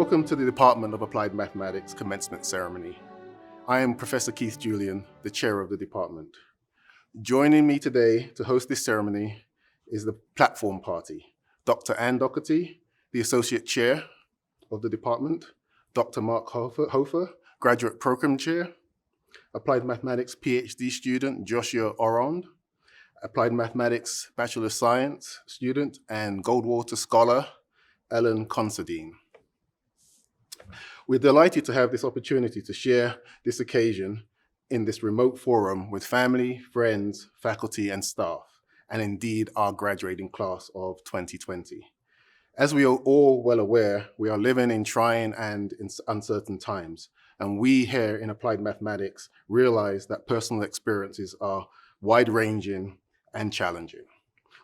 Welcome to the Department of Applied Mathematics commencement ceremony. I am Professor Keith Julian, the chair of the department. Joining me today to host this ceremony is the platform party, Dr. Ann Doherty, the associate chair of the department, Dr. Mark Hofer, graduate program chair, Applied Mathematics PhD student Joshua Orond, Applied Mathematics Bachelor of Science student and Goldwater scholar Ellen Considine. We're delighted to have this opportunity to share this occasion in this remote forum with family, friends, faculty, and staff, and indeed our graduating class of 2020. As we are all well aware, we are living in trying and uncertain times, and we here in Applied Mathematics realize that personal experiences are wide-ranging and challenging.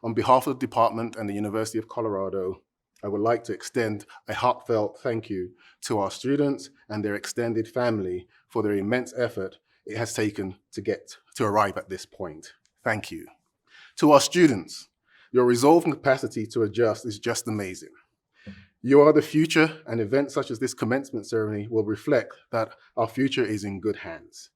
On behalf of the department and the University of Colorado, I would like to extend a heartfelt thank you to our students and their extended family for their immense effort it has taken to arrive at this point. Thank you. To our students, your resolve and capacity to adjust is just amazing. You are the future, and events such as this commencement ceremony will reflect that our future is in good hands.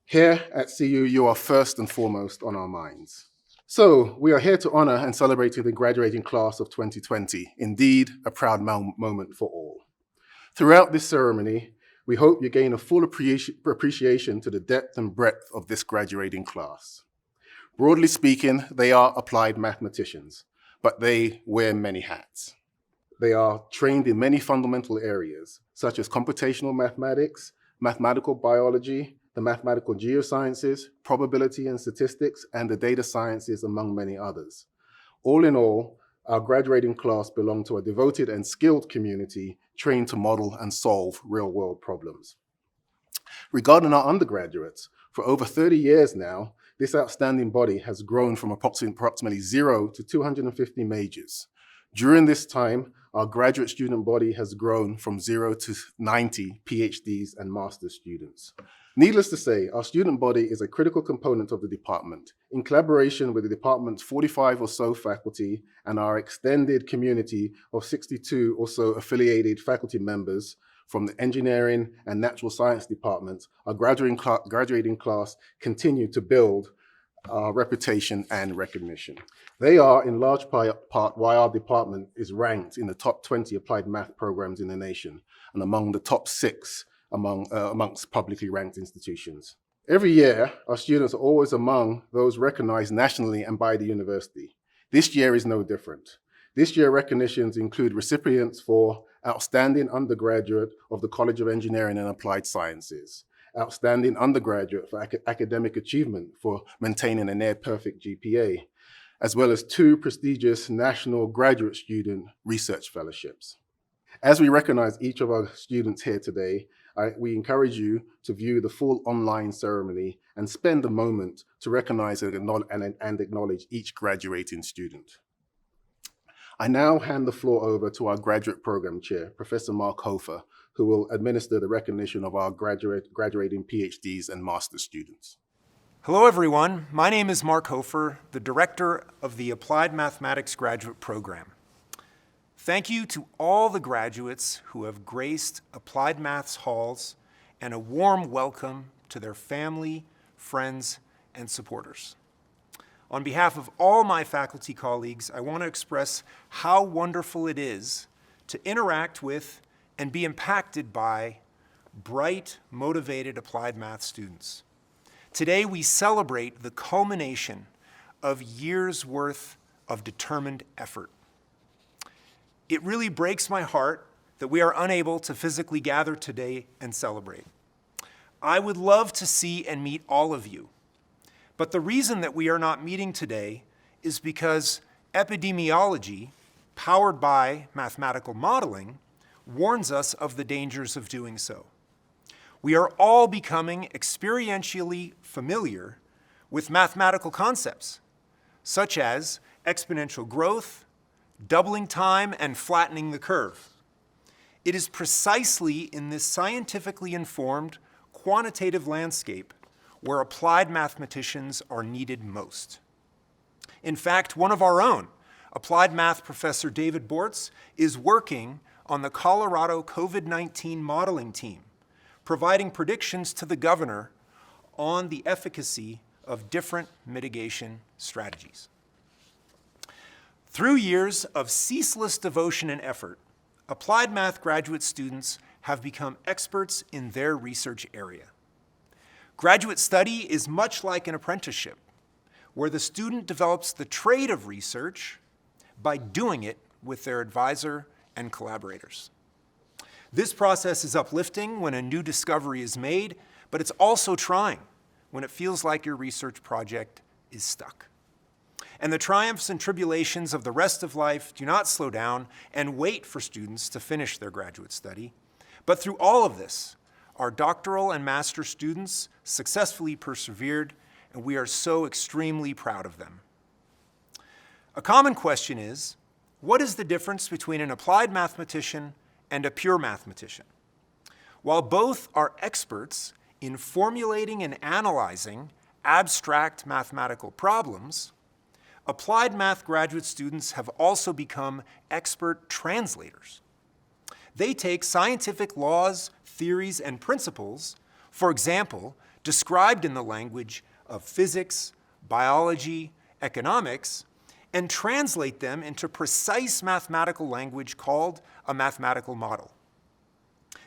Here at CU, you are first and foremost on our minds. So we are here to honor and celebrate the graduating class of 2020, indeed a proud moment for all. Throughout this ceremony, we hope you gain a full appreciation to the depth and breadth of this graduating class. Broadly speaking, they are applied mathematicians, but they wear many hats. They are trained in many fundamental areas, such as computational mathematics, mathematical biology, the mathematical geosciences, probability and statistics, and the data sciences, among many others. All in all, our graduating class belong to a devoted and skilled community trained to model and solve real-world problems. Regarding our undergraduates, for over 30 years now, this outstanding body has grown from approximately 0 to 250 majors. During this time, our graduate student body has grown from 0 to 90 PhDs and master's students. Needless to say, our student body is a critical component of the department. In collaboration with the department's 45 or so faculty and our extended community of 62 or so affiliated faculty members from the engineering and natural science departments, our graduating class continue to build our reputation and recognition. They are in large part why our department is ranked in the top 20 applied math programs in the nation and among the top 6 amongst publicly ranked institutions. Every year, our students are always among those recognized nationally and by the university. This year is no different. This year, recognitions include recipients for Outstanding Undergraduate of the College of Engineering and Applied Sciences, Outstanding Undergraduate for Academic Achievement for maintaining a near-perfect GPA, as well as 2 prestigious National Graduate Student Research Fellowships. As we recognize each of our students here today, we encourage you to view the full online ceremony and spend a moment to recognize and acknowledge each graduating student. I now hand the floor over to our graduate program chair, Professor Mark Hofer, who will administer the recognition of our graduating PhDs and master's students. Hello, everyone. My name is Mark Hofer, the director of the Applied Mathematics Graduate Program. Thank you to all the graduates who have graced Applied Maths halls, and a warm welcome to their family, friends, and supporters. On behalf of all my faculty colleagues, I want to express how wonderful it is to interact with and be impacted by bright, motivated applied math students. Today, we celebrate the culmination of years' worth of determined effort. It really breaks my heart that we are unable to physically gather today and celebrate. I would love to see and meet all of you, but the reason that we are not meeting today is because epidemiology, powered by mathematical modeling, warns us of the dangers of doing so. We are all becoming experientially familiar with mathematical concepts, such as exponential growth, doubling time, and flattening the curve. It is precisely in this scientifically informed, quantitative landscape where applied mathematicians are needed most. In fact, one of our own, applied math professor David Bortz, is working on the Colorado COVID-19 modeling team, providing predictions to the governor on the efficacy of different mitigation strategies. Through years of ceaseless devotion and effort, applied math graduate students have become experts in their research area. Graduate study is much like an apprenticeship, where the student develops the trade of research by doing it with their advisor and collaborators. This process is uplifting when a new discovery is made, but it's also trying when it feels like your research project is stuck. And the triumphs and tribulations of the rest of life do not slow down and wait for students to finish their graduate study. But through all of this, our doctoral and master students successfully persevered, and we are so extremely proud of them. A common question is, what is the difference between an applied mathematician and a pure mathematician? While both are experts in formulating and analyzing abstract mathematical problems, applied math graduate students have also become expert translators. They take scientific laws, theories, and principles, for example, described in the language of physics, biology, economics, and translate them into precise mathematical language called a mathematical model.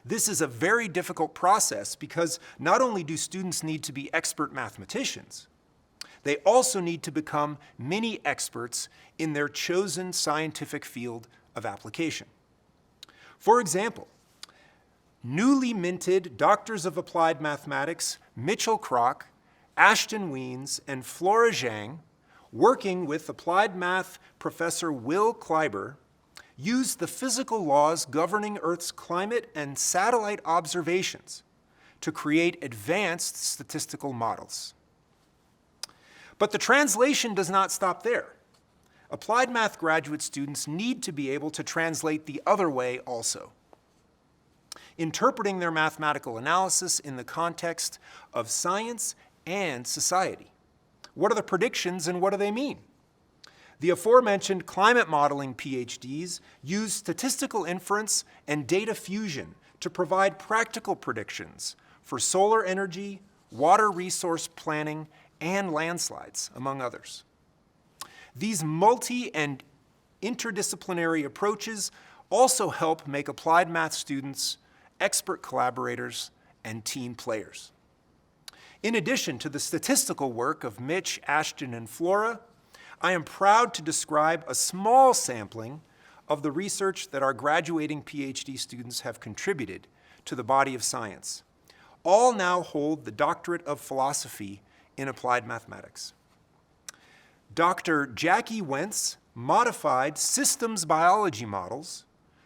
This is a very difficult process because not only do students need to be expert mathematicians, they also need to become mini experts in their chosen scientific field of application. For example, newly minted Doctors of Applied Mathematics Mitchell Kroc, Ashton Weens, and Flora Zhang, working with applied math professor Will Kleiber, used the physical laws governing Earth's climate and satellite observations to create advanced statistical models. But the translation does not stop there. Applied math graduate students need to be able to translate the other way also, interpreting their mathematical analysis in the context of science and society. What are the predictions and what do they mean? The aforementioned climate modeling PhDs use statistical inference and data fusion to provide practical predictions for solar energy, water resource planning, and landslides, among others. These multi- and interdisciplinary approaches also help make applied math students expert collaborators and team players. In addition to the statistical work of Mitch, Ashton, and Flora, I am proud to describe a small sampling of the research that our graduating PhD students have contributed to the body of science. All now hold the Doctorate of Philosophy in Applied Mathematics. Dr. Jackie Wentz modified systems biology models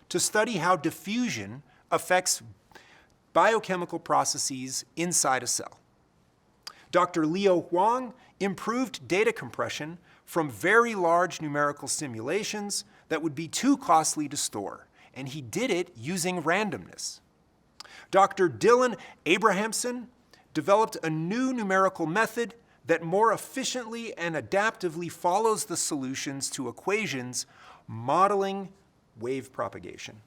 to study how diffusion affects biochemical processes inside a cell. Dr. Leo Huang improved data compression from very large numerical simulations that would be too costly to store, and he did it using randomness. Dr. Dylan Abrahamson developed a new numerical method that more efficiently and adaptively follows the solutions to equations modeling wave propagation.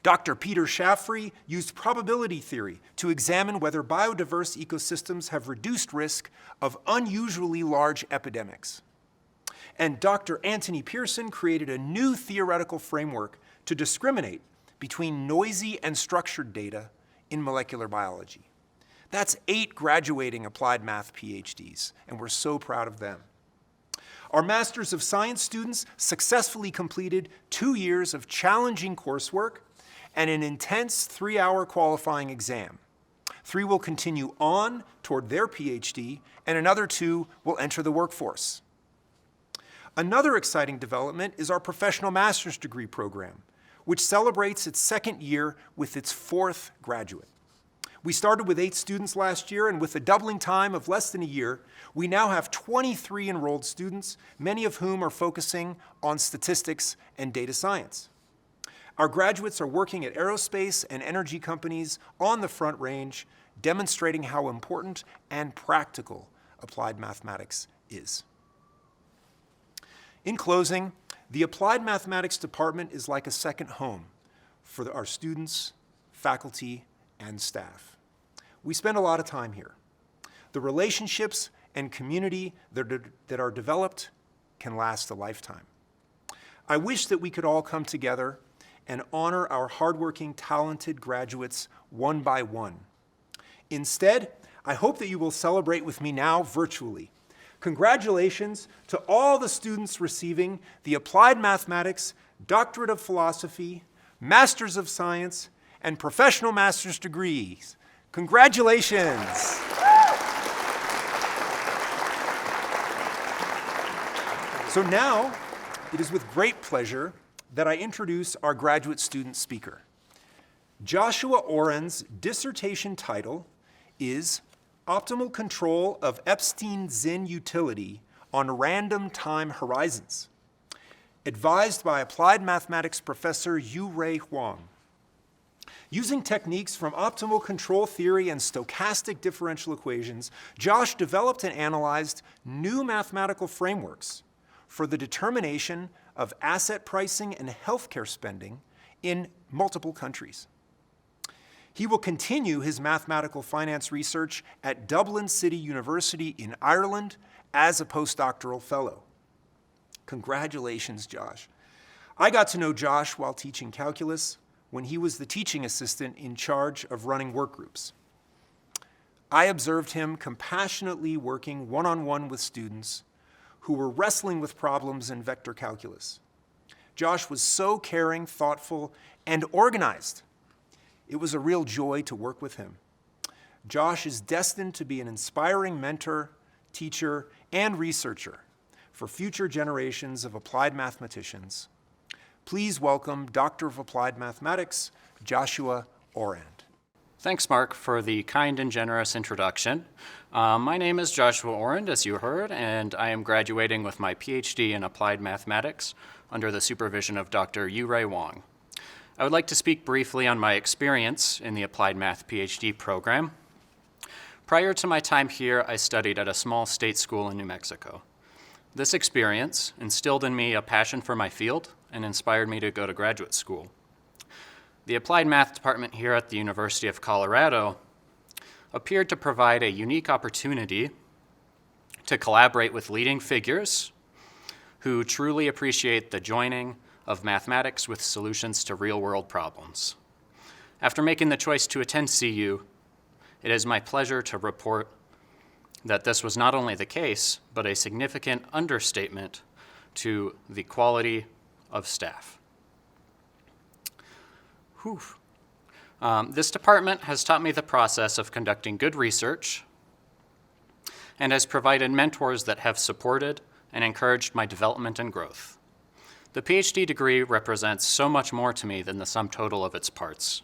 Dr. Peter Shaffrey used probability theory to examine whether biodiverse ecosystems have reduced risk of unusually large epidemics. And Dr. Anthony Pearson created a new theoretical framework to discriminate between noisy and structured data in molecular biology. That's 8 graduating applied math PhDs, and we're so proud of them. Our Masters of Science students successfully completed 2 years of challenging coursework and an intense 3-hour qualifying exam. 3 will continue on toward their PhD, and another 2 will enter the workforce. Another exciting development is our professional master's degree program, which celebrates its 2nd year with its 4th graduate. We started with 8 students last year, and with a doubling time of less than a year, we now have 23 enrolled students, many of whom are focusing on statistics and data science. Our graduates are working at aerospace and energy companies on the Front Range, demonstrating how important and practical applied mathematics is. In closing, the Applied Mathematics Department is like a second home for our students, faculty, and staff. We spend a lot of time here. The relationships and community that are developed can last a lifetime. I wish that we could all come together and honor our hardworking, talented graduates one by one. Instead, I hope that you will celebrate with me now virtually. Congratulations to all the students receiving the Applied Mathematics Doctorate of Philosophy, Masters of Science, and Professional Master's degrees. Congratulations! So now, it is with great pleasure that I introduce our graduate student speaker. Joshua Oren's dissertation title is Optimal Control of Epstein-Zinn Utility on Random Time Horizons, advised by applied mathematics professor Yu-Rui Huang. Using techniques from optimal control theory and stochastic differential equations, Josh developed and analyzed new mathematical frameworks for the determination of asset pricing and healthcare spending in multiple countries. He will continue his mathematical finance research at Dublin City University in Ireland as a postdoctoral fellow. Congratulations, Josh. I got to know Josh while teaching calculus when he was the teaching assistant in charge of running work groups. I observed him compassionately working one-on-one with students who were wrestling with problems in vector calculus. Josh was so caring, thoughtful, and organized. It was a real joy to work with him. Josh is destined to be an inspiring mentor, teacher, and researcher for future generations of applied mathematicians. Please welcome Doctor of Applied Mathematics, Joshua Oren. Thanks, Mark, for the kind and generous introduction. My name is Joshua Oren, as you heard, and I am graduating with my PhD in Applied Mathematics under the supervision of Dr. Yu-Rui Huang. I would like to speak briefly on my experience in the Applied Math PhD program. Prior to my time here, I studied at a small state school in New Mexico. This experience instilled in me a passion for my field and inspired me to go to graduate school. The Applied Math department here at the University of Colorado appeared to provide a unique opportunity to collaborate with leading figures who truly appreciate the joining of mathematics with solutions to real-world problems. After making the choice to attend CU, it is my pleasure to report that this was not only the case, but a significant understatement to the quality of staff. This department has taught me the process of conducting good research and has provided mentors that have supported and encouraged my development and growth. The PhD degree represents so much more to me than the sum total of its parts.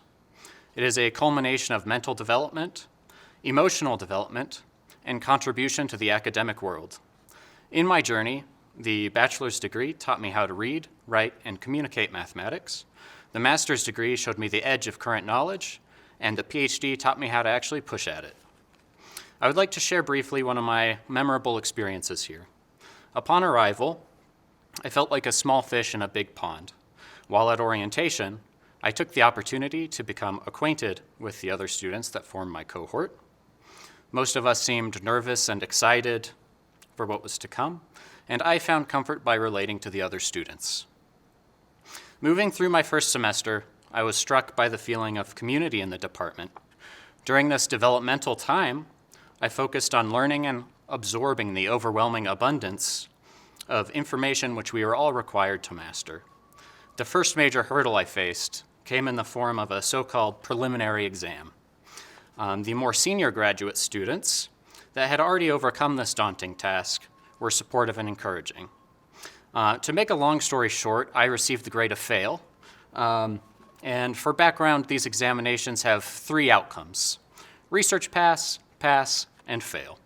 It is a culmination of mental development, emotional development, and contribution to the academic world. In my journey, the bachelor's degree taught me how to read, write, and communicate mathematics. The master's degree showed me the edge of current knowledge, and the PhD taught me how to actually push at it. I would like to share briefly one of my memorable experiences here. Upon arrival, I felt like a small fish in a big pond. While at orientation, I took the opportunity to become acquainted with the other students that formed my cohort. Most of us seemed nervous and excited for what was to come, and I found comfort by relating to the other students. Moving through my first semester, I was struck by the feeling of community in the department. During this developmental time, I focused on learning and absorbing the overwhelming abundance of information which we are all required to master. The first major hurdle I faced came in the form of a so-called preliminary exam. The more senior graduate students that had already overcome this daunting task were supportive and encouraging. To make a long story short, I received the grade of fail. And for background, these examinations have 3 outcomes: research pass, pass, and fail.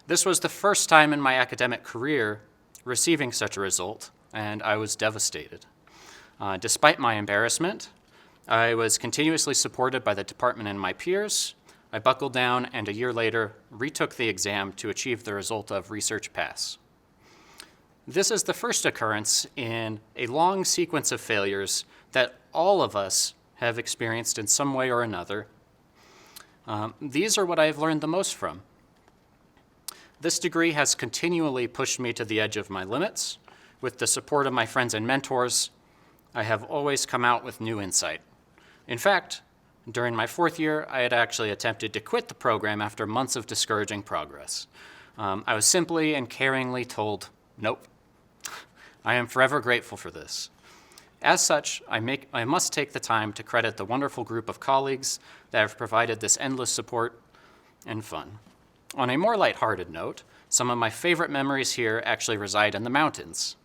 This was the first time in my academic career receiving such a result, and I was devastated. Despite my embarrassment, I was continuously supported by the department and my peers. I buckled down and a year later retook the exam to achieve the result of research pass. This is the first occurrence in a long sequence of failures that all of us have experienced in some way or another. These are what I have learned the most from. This degree has continually pushed me to the edge of my limits. With the support of my friends and mentors, I have always come out with new insight. In fact, during my 4th year, I had actually attempted to quit the program after months of discouraging progress. I was simply and caringly told, nope. I am forever grateful for this. As such, I must take the time to credit the wonderful group of colleagues that have provided this endless support and fun. On a more lighthearted note, some of my favorite memories here actually reside in the mountains,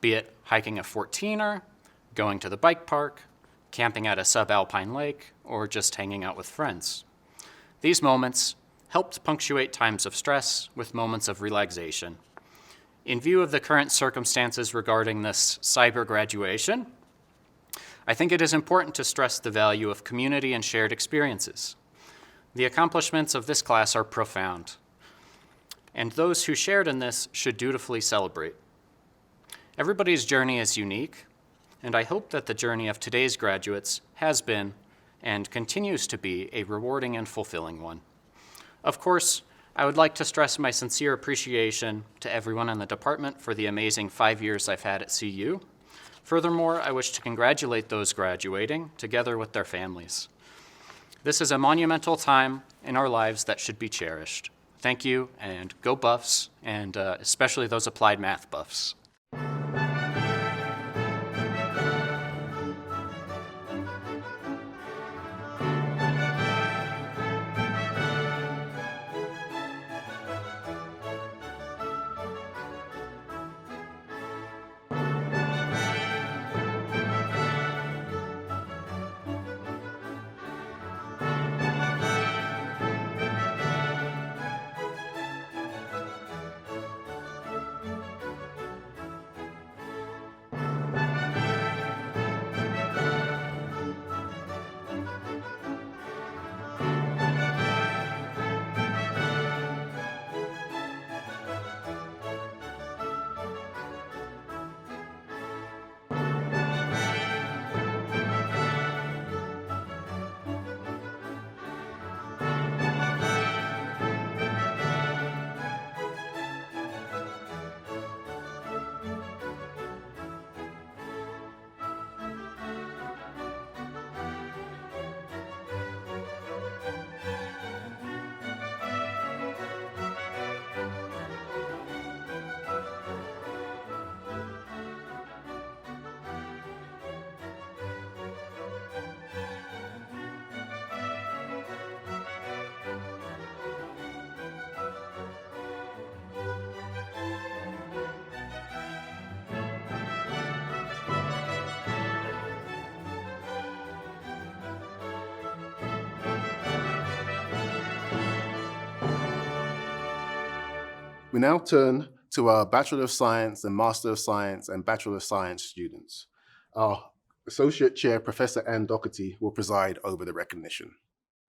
be it hiking a 14er, going to the bike park, camping at a subalpine lake, or just hanging out with friends. These moments helped punctuate times of stress with moments of relaxation. In view of the current circumstances regarding this cyber graduation, I think it is important to stress the value of community and shared experiences. The accomplishments of this class are profound, and those who shared in this should dutifully celebrate. Everybody's journey is unique, and I hope that the journey of today's graduates has been and continues to be a rewarding and fulfilling one. Of course, I would like to stress my sincere appreciation to everyone in the department for the amazing 5 years I've had at CU. Furthermore, I wish to congratulate those graduating together with their families. This is a monumental time in our lives that should be cherished. Thank you, and go Buffs, and especially those applied math buffs. We now turn to our Bachelor of Science and Master of Science and Bachelor of Science students. Our Associate Chair, Professor Ann Doherty, will preside over the recognition.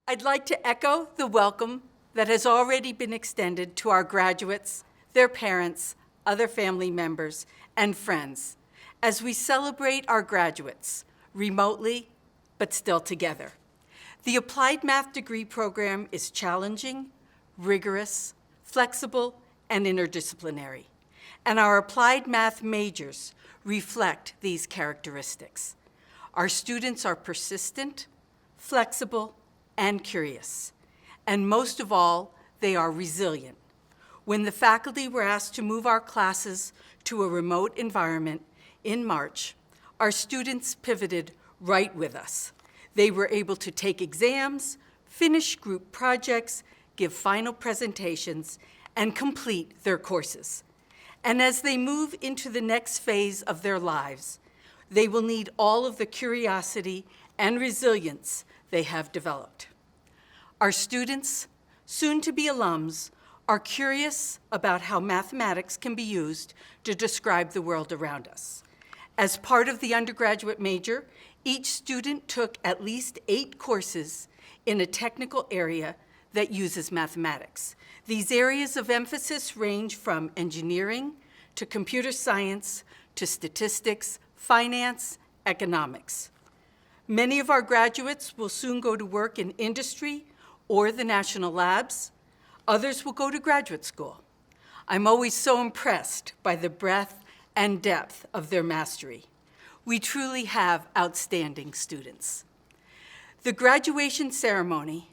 I'd like to echo the welcome that has already been extended to our graduates, their parents, other family members, and friends as we celebrate our graduates remotely, but still together. The Applied Math degree program is challenging, rigorous, flexible, and interdisciplinary, and our applied math majors reflect these characteristics. Our students are persistent, flexible, and curious, and most of all, they are resilient. When the faculty were asked to move our classes to a remote environment in March, our students pivoted right with us. They were able to take exams, finish group projects, give final presentations, and complete their courses. And as they move into the next phase of their lives, they will need all of the curiosity and resilience they have developed. Our students, soon to be alums, are curious about how mathematics can be used to describe the world around us. As part of the undergraduate major, each student took at least 8 courses in a technical area that uses mathematics. These areas of emphasis range from engineering to computer science to statistics, finance, economics. Many of our graduates will soon go to work in industry or the national labs. Others will go to graduate school. I'm always so impressed by the breadth and depth of their mastery. We truly have outstanding students. The graduation ceremony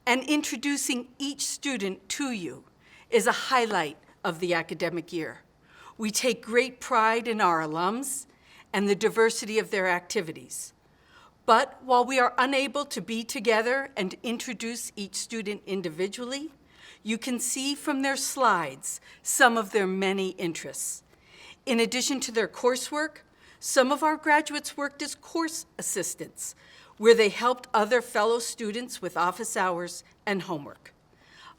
and introducing each student to you is a highlight of the academic year. We take great pride in our alums and the diversity of their activities. But while we are unable to be together and introduce each student individually, you can see from their slides some of their many interests. In addition to their coursework, some of our graduates worked as course assistants, where they helped other fellow students with office hours and homework.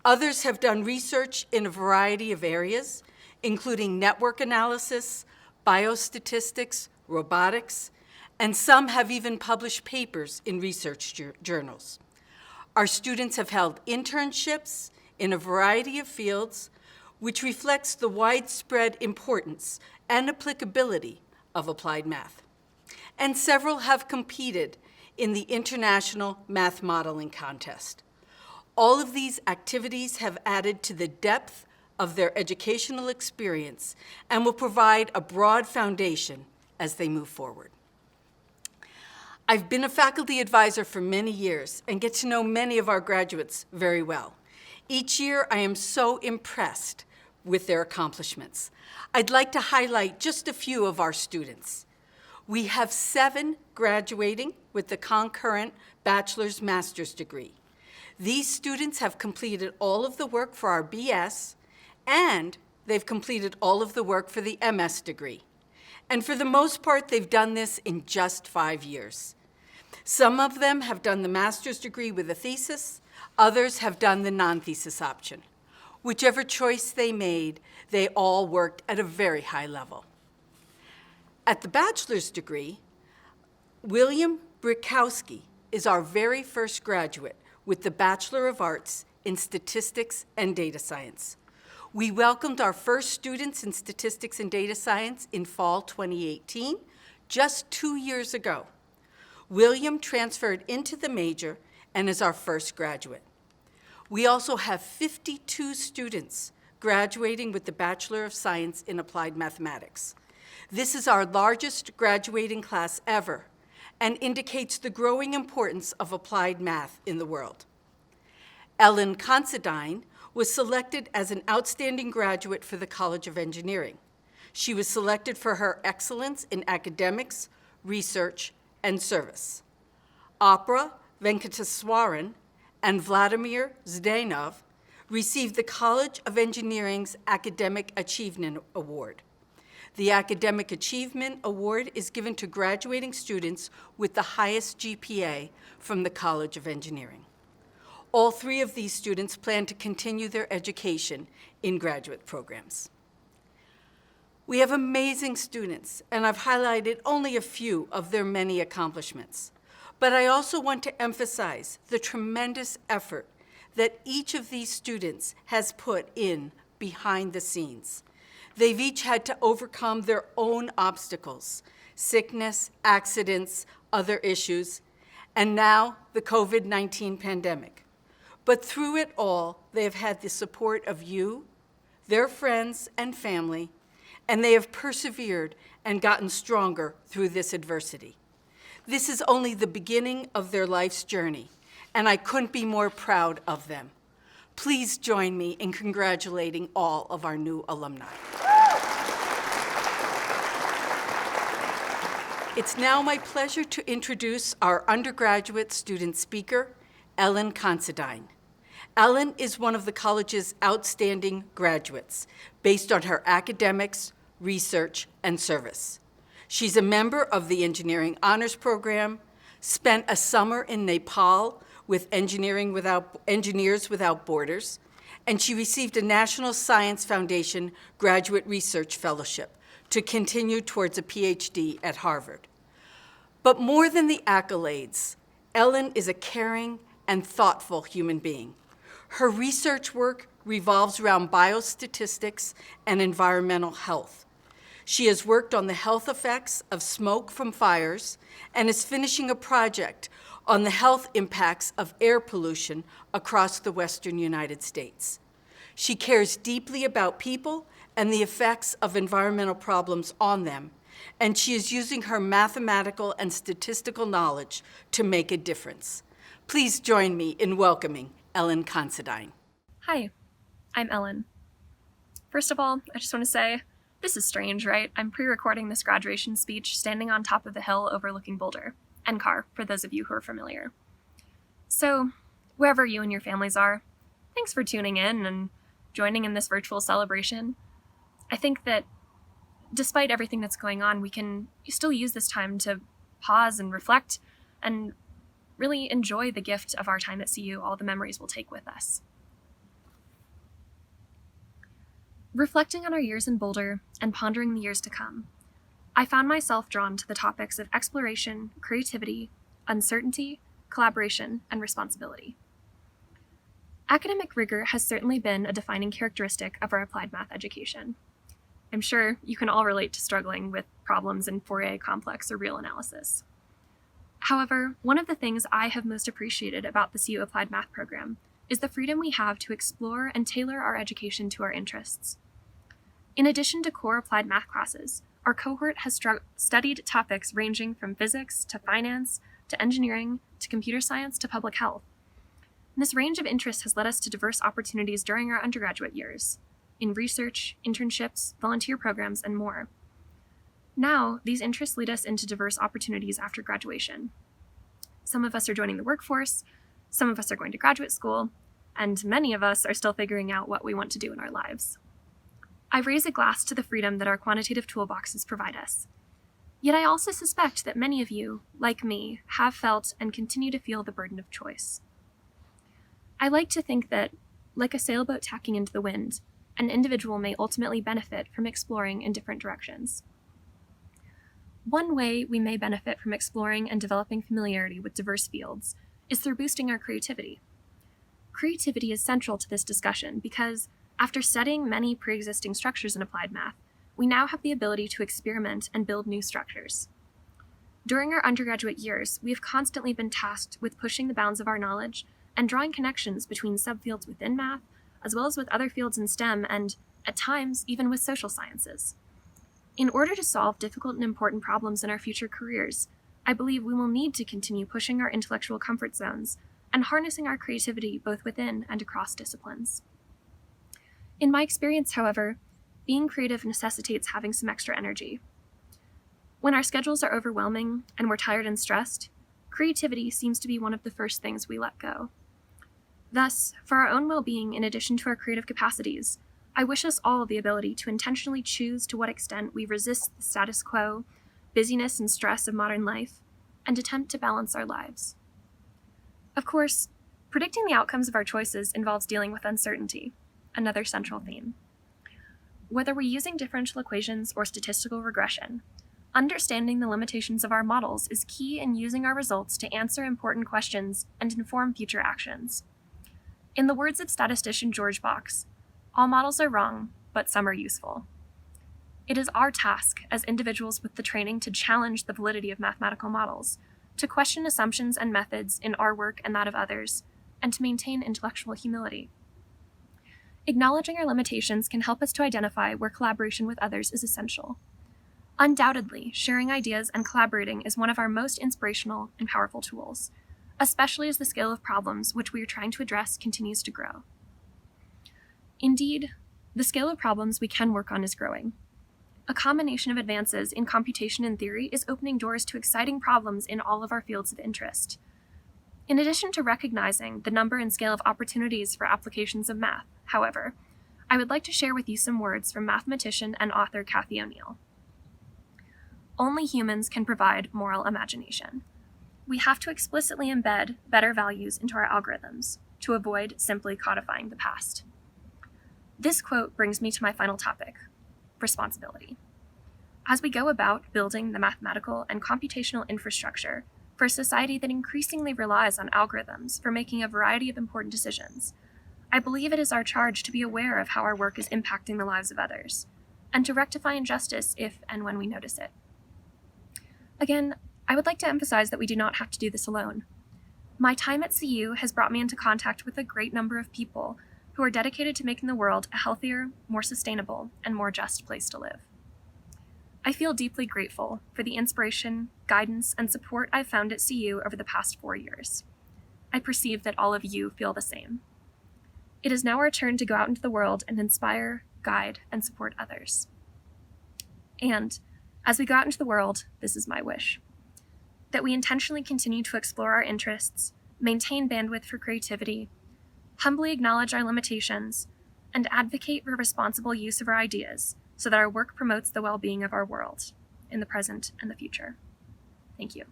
Others have done research in a variety of areas, including network analysis, biostatistics, robotics, and some have even published papers in research journals. Our students have held internships in a variety of fields, which reflects the widespread importance and applicability of applied math. And several have competed in the International Math Modeling Contest. All of these activities have added to the depth of their educational experience and will provide a broad foundation as they move forward. I've been a faculty advisor for many years and get to know many of our graduates very well. Each year, I am so impressed with their accomplishments. I'd like to highlight just a few of our students. We have 7 graduating with the concurrent bachelor's master's degree. These students have completed all of the work for our BS, and they've completed all of the work for the MS degree. And for the most part, they've done this in just 5 years. Some of them have done the master's degree with a thesis, others have done the non-thesis option. Whichever choice they made, they all worked at a very high level. At the bachelor's degree, William Brikowski is our very first graduate with the Bachelor of Arts in Statistics and Data Science. We welcomed our first students in Statistics and Data Science in fall 2018, just 2 years ago. William transferred into the major and is our first graduate. We also have 52 students graduating with the Bachelor of Science in Applied Mathematics. This is our largest graduating class ever and indicates the growing importance of applied math in the world. Ellen Considine was selected as an outstanding graduate for the College of Engineering. She was selected for her excellence in academics, research, and service. Opera Venkataswaran and Vladimir Zdanov received the College of Engineering's Academic Achievement Award. The Academic Achievement Award is given to graduating students with the highest GPA from the College of Engineering. All 3 of these students plan to continue their education in graduate programs. We have amazing students, and I've highlighted only a few of their many accomplishments. But I also want to emphasize the tremendous effort that each of these students has put in behind the scenes. They've each had to overcome their own obstacles, sickness, accidents, other issues, and now the COVID-19 pandemic. But through it all, they have had the support of you, their friends and family, and they have persevered and gotten stronger through this adversity. This is only the beginning of their life's journey, and I couldn't be more proud of them. Please join me in congratulating all of our new alumni. It's now my pleasure to introduce our undergraduate student speaker, Ellen Considine. Ellen is one of the college's outstanding graduates based on her academics, research, and service. She's a member of the Engineering Honors Program, spent a summer in Nepal with Engineers Without Borders, and she received a National Science Foundation Graduate Research Fellowship to continue towards a PhD at Harvard. But more than the accolades, Ellen is a caring and thoughtful human being. Her research work revolves around biostatistics and environmental health. She has worked on the health effects of smoke from fires and is finishing a project on the health impacts of air pollution across the western United States. She cares deeply about people and the effects of environmental problems on them, and she is using her mathematical and statistical knowledge to make a difference. Please join me in welcoming Ellen Considine. Hi, I'm Ellen. First of all, I just want to say, this is strange, right? I'm pre-recording this graduation speech standing on top of the hill overlooking Boulder, NCAR, for those of you who are familiar. So, wherever you and your families are, thanks for tuning in and joining in this virtual celebration. I think that despite everything that's going on, we can still use this time to pause and reflect and really enjoy the gift of our time at CU, all the memories we'll take with us. Reflecting on our years in Boulder and pondering the years to come, I found myself drawn to the topics of exploration, creativity, uncertainty, collaboration, and responsibility. Academic rigor has certainly been a defining characteristic of our applied math education. I'm sure you can all relate to struggling with problems in Fourier complex or real analysis. However, one of the things I have most appreciated about the CU Applied Math program is the freedom we have to explore and tailor our education to our interests. In addition to core applied math classes, our cohort has studied topics ranging from physics to finance to engineering to computer science to public health. And this range of interests has led us to diverse opportunities during our undergraduate years, in research, internships, volunteer programs, and more. Now, these interests lead us into diverse opportunities after graduation. Some of us are joining the workforce, some of us are going to graduate school, and many of us are still figuring out what we want to do in our lives. I raise a glass to the freedom that our quantitative toolboxes provide us. Yet I also suspect that many of you, like me, have felt and continue to feel the burden of choice. I like to think that, like a sailboat tacking into the wind, an individual may ultimately benefit from exploring in different directions. One way we may benefit from exploring and developing familiarity with diverse fields is through boosting our creativity. Creativity is central to this discussion because, after studying many pre-existing structures in applied math, we now have the ability to experiment and build new structures. During our undergraduate years, we have constantly been tasked with pushing the bounds of our knowledge and drawing connections between subfields within math, as well as with other fields in STEM and, at times, even with social sciences. In order to solve difficult and important problems in our future careers, I believe we will need to continue pushing our intellectual comfort zones and harnessing our creativity both within and across disciplines. In my experience, however, being creative necessitates having some extra energy. When our schedules are overwhelming and we're tired and stressed, creativity seems to be one of the first things we let go. Thus, for our own well-being in addition to our creative capacities, I wish us all the ability to intentionally choose to what extent we resist the status quo, busyness and stress of modern life, and attempt to balance our lives. Of course, predicting the outcomes of our choices involves dealing with uncertainty, another central theme. Whether we're using differential equations or statistical regression, understanding the limitations of our models is key in using our results to answer important questions and inform future actions. In the words of statistician George Box, all models are wrong, but some are useful. It is our task as individuals with the training to challenge the validity of mathematical models, to question assumptions and methods in our work and that of others, and to maintain intellectual humility. Acknowledging our limitations can help us to identify where collaboration with others is essential. Undoubtedly, sharing ideas and collaborating is one of our most inspirational and powerful tools, especially as the scale of problems which we are trying to address continues to grow. Indeed, the scale of problems we can work on is growing. A combination of advances in computation and theory is opening doors to exciting problems in all of our fields of interest. In addition to recognizing the number and scale of opportunities for applications of math, however, I would like to share with you some words from mathematician and author Cathy O'Neil. Only humans can provide moral imagination. We have to explicitly embed better values into our algorithms to avoid simply codifying the past. This quote brings me to my final topic, responsibility. As we go about building the mathematical and computational infrastructure for a society that increasingly relies on algorithms for making a variety of important decisions, I believe it is our charge to be aware of how our work is impacting the lives of others, and to rectify injustice if and when we notice it. Again, I would like to emphasize that we do not have to do this alone. My time at CU has brought me into contact with a great number of people who are dedicated to making the world a healthier, more sustainable, and more just place to live. I feel deeply grateful for the inspiration, guidance, and support I've found at CU over the past 4 years. I perceive that all of you feel the same. It is now our turn to go out into the world and inspire, guide, and support others. And as we go out into the world, this is my wish: that we intentionally continue to explore our interests, maintain bandwidth for creativity, humbly acknowledge our limitations, and advocate for responsible use of our ideas so that our work promotes the well-being of our world in the present and the future. Thank you.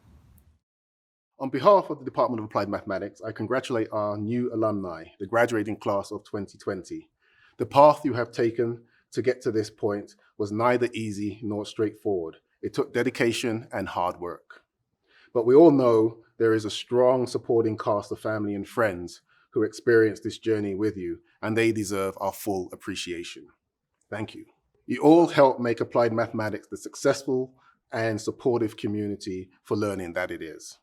On behalf of the Department of Applied Mathematics, I congratulate our new alumni, the graduating class of 2020. The path you have taken to get to this point was neither easy nor straightforward. It took dedication and hard work. But we all know there is a strong supporting cast of family and friends who experienced this journey with you, and they deserve our full appreciation. Thank you. You all helped make Applied Mathematics the successful and supportive community for learning that it is.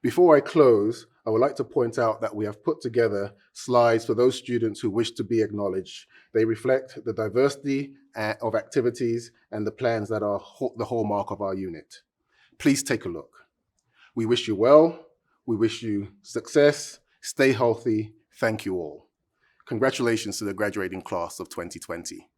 Before I close, I would like to point out that we have put together slides for those students who wish to be acknowledged. They reflect the diversity of activities and the plans that are the hallmark of our unit. Please take a look. We wish you well. We wish you success. Stay healthy. Thank you all. Congratulations to the graduating class of 2020.